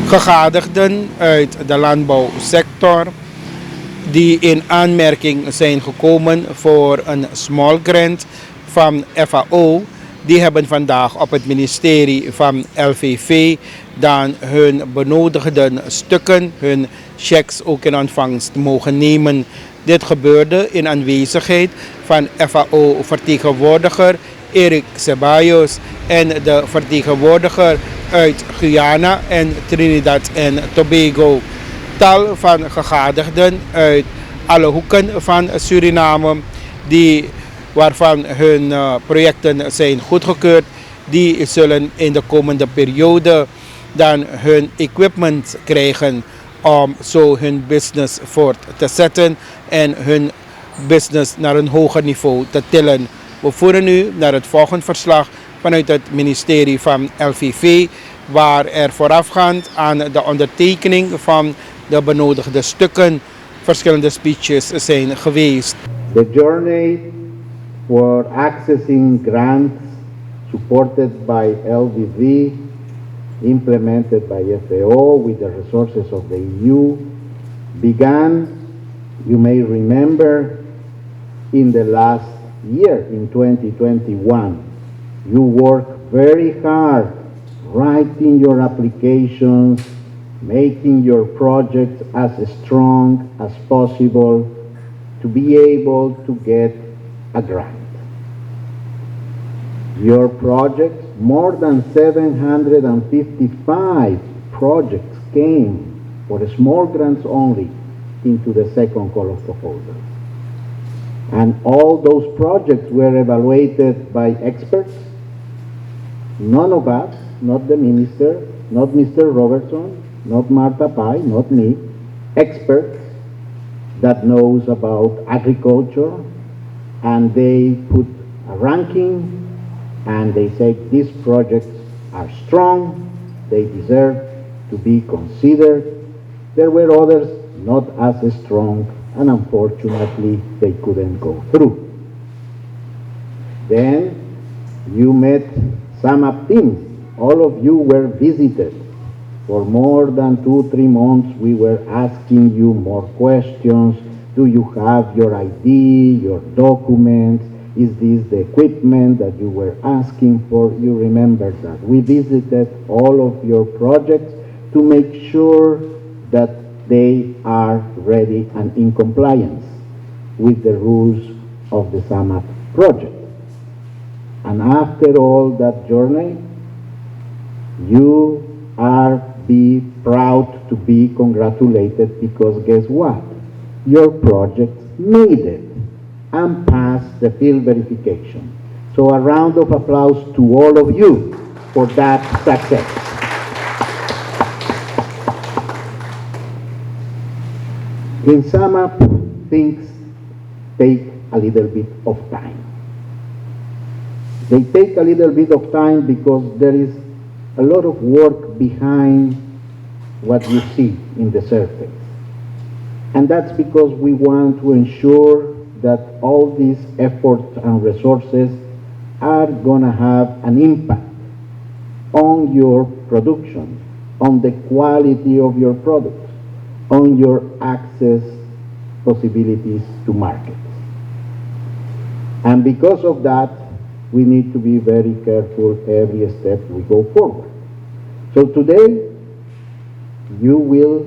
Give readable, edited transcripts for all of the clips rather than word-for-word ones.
Gegadigden uit de landbouwsector die in aanmerking zijn gekomen voor een small grant van FAO, die hebben vandaag op het ministerie van LVV dan hun benodigde stukken, hun checks ook in ontvangst mogen nemen. Dit gebeurde in aanwezigheid van FAO-vertegenwoordiger Erik Ceballos en de vertegenwoordiger uit Guyana en Trinidad en Tobago. Tal van gegadigden uit alle hoeken van Suriname, waarvan hun projecten zijn goedgekeurd, die zullen in de komende periode dan hun equipment krijgen om zo hun business voort te zetten en hun business naar een hoger niveau te tillen. We voeren nu naar het volgende verslag vanuit het ministerie van LVV, waar er voorafgaand aan de ondertekening van de benodigde stukken verschillende speeches zijn geweest. The journey for accessing grants supported by LVV, implemented by FAO with the resources of the EU, began, you may remember, in the last year, in 2021. You worked very hard writing your applications, making your projects as strong as possible to be able to get a grant. Your projects, more than 755 projects came for small grants only into the second call of proposals. And all those projects were evaluated by experts. None of us, not the minister, not Mr. Robertson, not Martha Pai, not me, experts that knows about agriculture, and they put a ranking and they say these projects are strong, they deserve to be considered. There were others not as strong, and unfortunately they couldn't go through. Then you met SAMAP teams. All of you were visited. For more than 2-3 months we were asking you more questions. Do you have your ID, your documents? Is this the equipment that you were asking for? You remember that. We visited all of your projects to make sure that they are ready and in compliance with the rules of the SAMAP project. And after all that journey, you are proud to be congratulated, because guess what? Your project made it and passed the field verification. So a round of applause to all of you for that success. In SAMAP, things take a little bit of time. They take a little bit of time because there is a lot of work behind what you see in the surface. And that's because we want to ensure that all these efforts and resources are going to have an impact on your production, on the quality of your products, on your access possibilities to markets. And because of that, we need to be very careful every step we go forward. So today, you will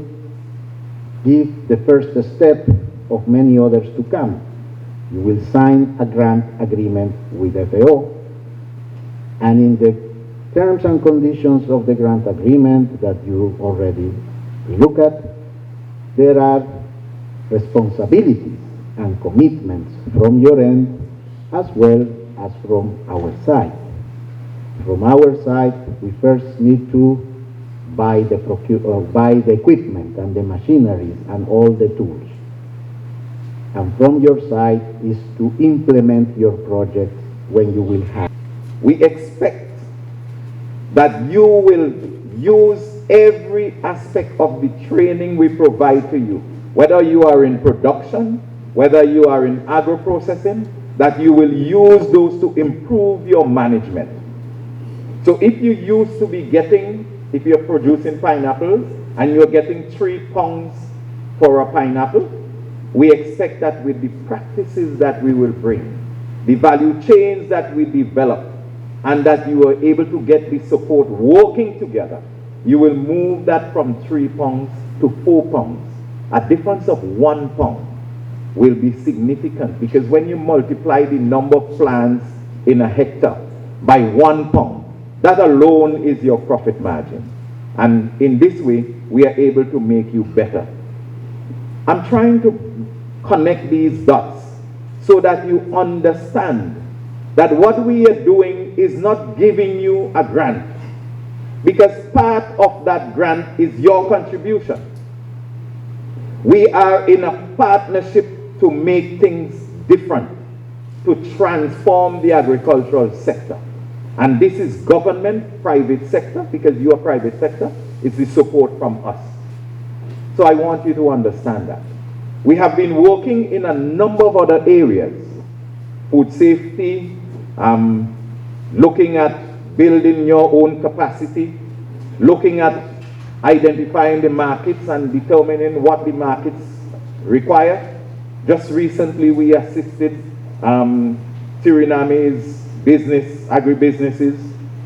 give the first step of many others to come. You will sign a grant agreement with FAO, and in the terms and conditions of the grant agreement that you already look at, there are responsibilities and commitments from your end as well as from our side. From our side, we first need to buy the equipment and the machineries and all the tools. And from your side is to implement your projects when you will have. We expect that you will use every aspect of the training we provide to you, whether you are in production, whether you are in agro-processing, that you will use those to improve your management. So if you used to be getting if you're producing pineapples and you're getting 3 pounds for a pineapple, we expect that with the practices that we will bring, the value chains that we develop, and that you are able to get the support working together, you will move that from 3 pounds to 4 pounds. A difference of 1 pound will be significant, because when you multiply the number of plants in a hectare by 1 pound, that alone is your profit margin. And in this way, we are able to make you better. I'm trying to connect these dots so that you understand that what we are doing is not giving you a grant, because part of that grant is your contribution. We are in a partnership to make things different, to transform the agricultural sector. And this is government, private sector, because you are private sector, it's the support from us. So I want you to understand that. We have been working in a number of other areas: food safety, looking at building your own capacity, looking at identifying the markets and determining what the markets require. Just recently we assisted Suriname's agribusinesses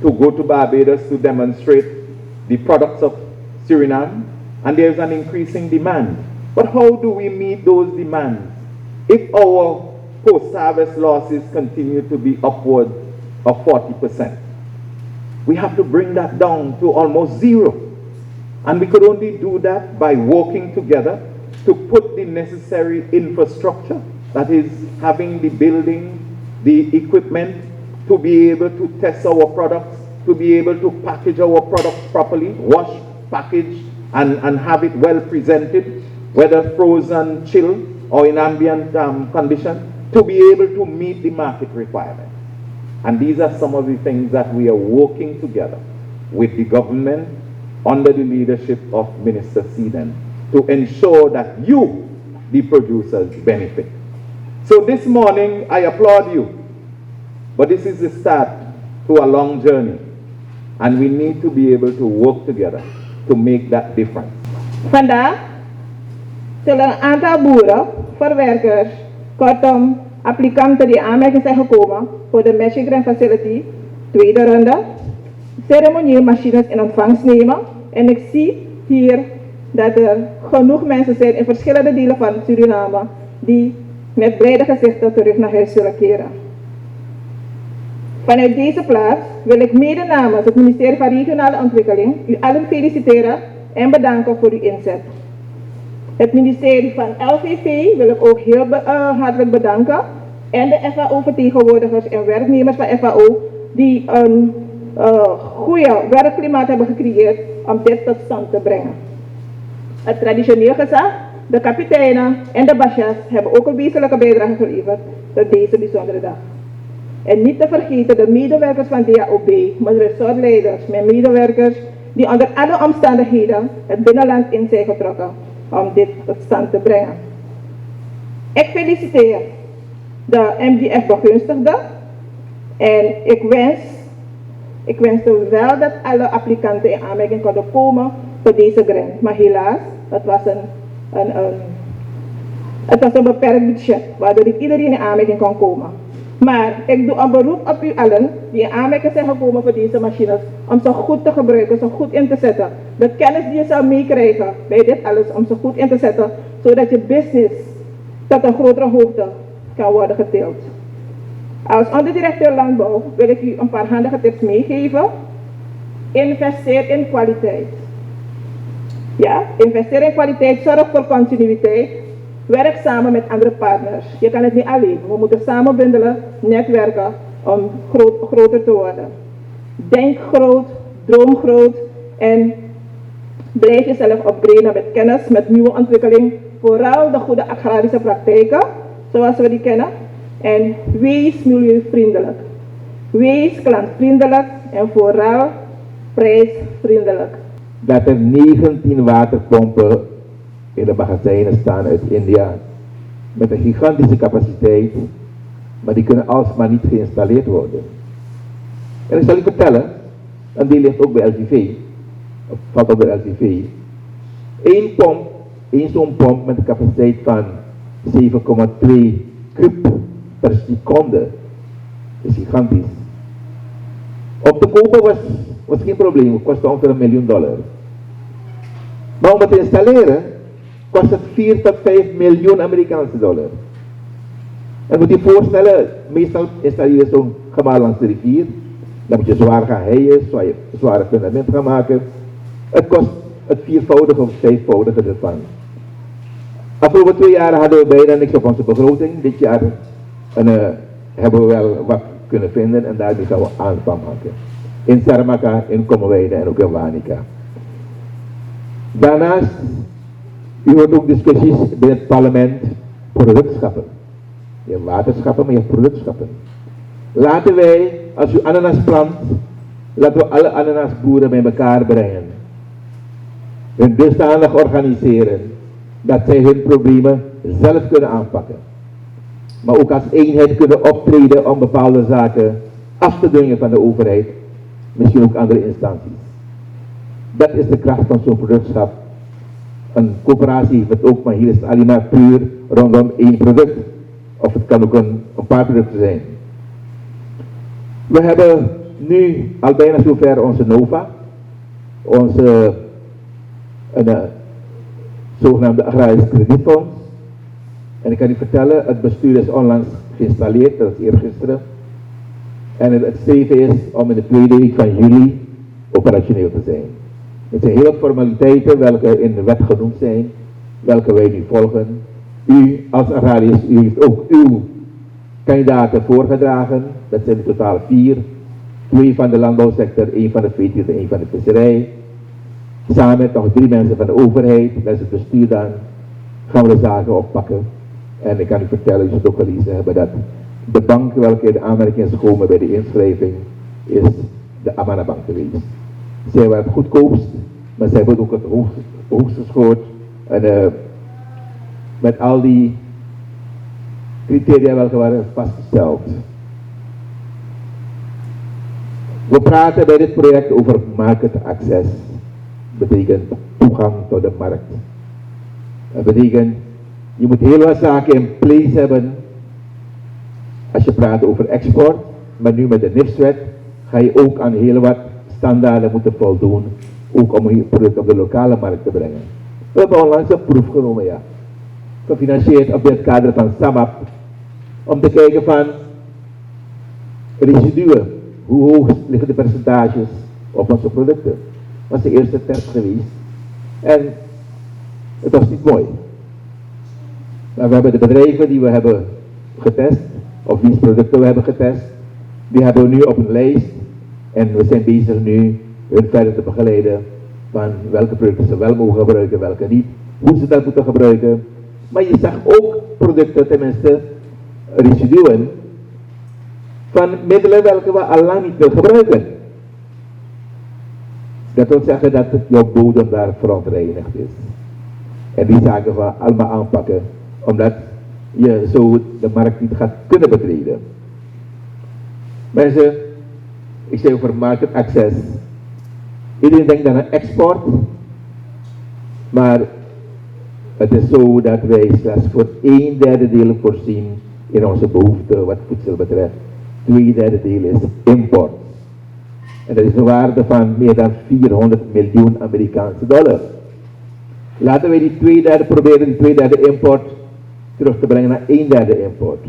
to go to Barbados to demonstrate the products of Suriname, and there's an increasing demand. But how do we meet those demands if our post-harvest losses continue to be upward of 40%? We have to bring that down to almost zero. And we could only do that by working together to put the necessary infrastructure, that is, having the building, the equipment, to be able to test our products, to be able to package our products properly, wash, package, and have it well presented, whether frozen, chill, or in ambient condition, to be able to meet the market requirement. And these are some of the things that we are working together with the government under the leadership of Minister Seeden to ensure that you, the producers, benefit. So this morning, I applaud you, but this is the start to a long journey, and we need to be able to work together to make that difference. Vandaag zullen een aantal boeren, verwerkers, kortom applicanten die aanmerking zijn gekomen voor de Matching Grant Facility, tweede ronde, ceremonieel machines in ontvangst nemen. En ik zie hier dat er genoeg mensen zijn in verschillende delen van Suriname die met blijde gezichten terug naar huis zullen keren. Vanuit deze plaats wil ik mede namens het ministerie van Regionale Ontwikkeling u allen feliciteren en bedanken voor uw inzet. Het ministerie van LVV wil ik ook heel hartelijk bedanken en de FAO-vertegenwoordigers en werknemers van FAO die een goede werkklimaat hebben gecreëerd om dit tot stand te brengen. Het traditioneel gezag, de kapiteinen en de basjas hebben ook een wezenlijke bijdrage geleverd tot deze bijzondere dag. En niet te vergeten de medewerkers van DAOB, mijn resortleiders, mijn medewerkers die onder alle omstandigheden het binnenland in zijn getrokken om dit tot stand te brengen. Ik feliciteer de MDF-begunstigden en ik wenste wel dat alle applicanten in aanmerking konden komen voor deze grant. Maar helaas, het was een beperkt budget, waardoor niet iedereen in aanmerking kon komen. Maar ik doe een beroep op u allen die in aanmerking zijn gekomen voor deze machines, om ze goed te gebruiken, ze goed in te zetten. De kennis die je zou meekrijgen bij dit alles, om ze goed in te zetten, zodat je business tot een grotere hoogte kan worden getild. Als onderdirecteur landbouw wil ik u een paar handige tips meegeven. Investeer in kwaliteit. Ja, investeer in kwaliteit, zorg voor continuïteit. Werk samen met andere partners. Je kan het niet alleen. We moeten samen bundelen, netwerken om groter te worden. Denk groot, droom groot en blijf jezelf upgraden met kennis, met nieuwe ontwikkeling. Vooral de goede agrarische praktijken, zoals we die kennen. En wees milieuvriendelijk. Wees klantvriendelijk en vooral prijsvriendelijk. Dat er 19 waterpompen in de magazijnen staan uit India met een gigantische capaciteit, maar die kunnen alsmaar niet geïnstalleerd worden. En ik zal u vertellen, een deel ligt ook bij LVV, valt op de LTV. Eén zo'n pomp met een capaciteit van 7,2 kub per seconde. Dat is gigantisch. Op te kopen was geen probleem, het kostte ongeveer $1 miljoen. Maar om het te installeren kost het 4 tot 5 miljoen Amerikaanse dollar. En moet je voorstellen, meestal installeer je zo'n gemaal langs de rivier. Dan moet je zwaar gaan heien, zware fundament gaan maken. Het kost het 4-voudige of 5-voudige ervan. Afgelopen 2 jaar hadden we bijna niks op onze begroting. Dit jaar hebben we wel wat kunnen vinden en daarmee gaan we aanvang maken. In Saramaka, in Kommerwijde en ook in Wanica. Daarnaast, u hoort ook discussies binnen het parlement, productschappen. Je hebt waterschappen, maar je hebt productschappen. Laten wij, als u ananas plant, laten we alle ananasboeren bij elkaar brengen. Hun dusdanig organiseren dat zij hun problemen zelf kunnen aanpakken. Maar ook als eenheid kunnen optreden om bepaalde zaken af te dwingen van de overheid, misschien ook andere instanties. Dat is de kracht van zo'n productschap. Een coöperatie heeft het ook, maar hier is het alleen maar puur rondom één product. Of het kan ook een paar producten zijn. We hebben nu al bijna zover onze NOVA, onze zogenaamde Agrariërs kredietfonds. En ik kan u vertellen, het bestuur is onlangs geïnstalleerd, dat is eergisteren. En het streven is om in de tweede week van juli operationeel te zijn. Het zijn heel wat formaliteiten welke in de wet genoemd zijn, welke wij nu volgen. U als agrariërs, u heeft ook uw kandidaten voorgedragen. Dat zijn in totaal 4. 2 van de landbouwsector, 1 van de veeteelt en 1 van de visserij. Samen met nog 3 mensen van de overheid, dat is het bestuur dan, gaan we de zaken oppakken. En ik kan u vertellen, u zult ook gelezen hebben dat de bank welke in de aanmerking is gekomen bij de inschrijving, is de Amana Bank geweest. Zij waren het goedkoopst, maar zij hebben ook het hoogste schoot. En met al die criteria welke waren vastgesteld. We praten bij dit project over market access. Dat betekent toegang tot de markt. Dat betekent, je moet heel wat zaken in place hebben. Als je praat over export, maar nu met de NIFS-wet ga je ook aan heel wat standaarden moeten voldoen. Ook om je product op de lokale markt te brengen. We hebben onlangs een proef genomen, ja. Gefinancierd op het kader van SAMAP. Om te kijken van residuen. Hoe hoog liggen de percentages op onze producten. Dat was de eerste test geweest. En het was niet mooi. Maar we hebben de bedrijven die we hebben getest, of wiens producten we hebben getest, die hebben we nu op een lijst. En we zijn bezig nu hun verder te begeleiden van welke producten ze wel mogen gebruiken, welke niet. Hoe ze dat moeten gebruiken. Maar je zag ook producten, tenminste residuen, van middelen welke we al lang niet willen gebruiken. Dat wil zeggen dat jouw bodem daar verontreinigd is. En die zaken we allemaal aanpakken, omdat je zo de markt niet gaat kunnen betreden. Mensen, ik zeg over market access. Iedereen denkt aan een export, maar het is zo dat wij slechts voor 1/3 deel voorzien in onze behoeften wat voedsel betreft. 2/3 deel is import. En dat is een waarde van meer dan 400 miljoen Amerikaanse dollar. Laten wij die 2/3 proberen, die 2/3 import terug te brengen naar 1/3 import.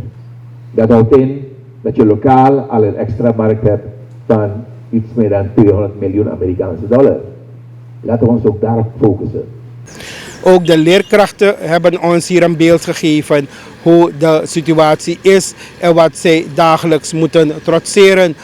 Dat houdt in dat je lokaal al een extra markt hebt van iets meer dan 200 miljoen Amerikaanse dollar. Laten we ons ook daarop focussen. Ook de leerkrachten hebben ons hier een beeld gegeven hoe de situatie is en wat zij dagelijks moeten trotseren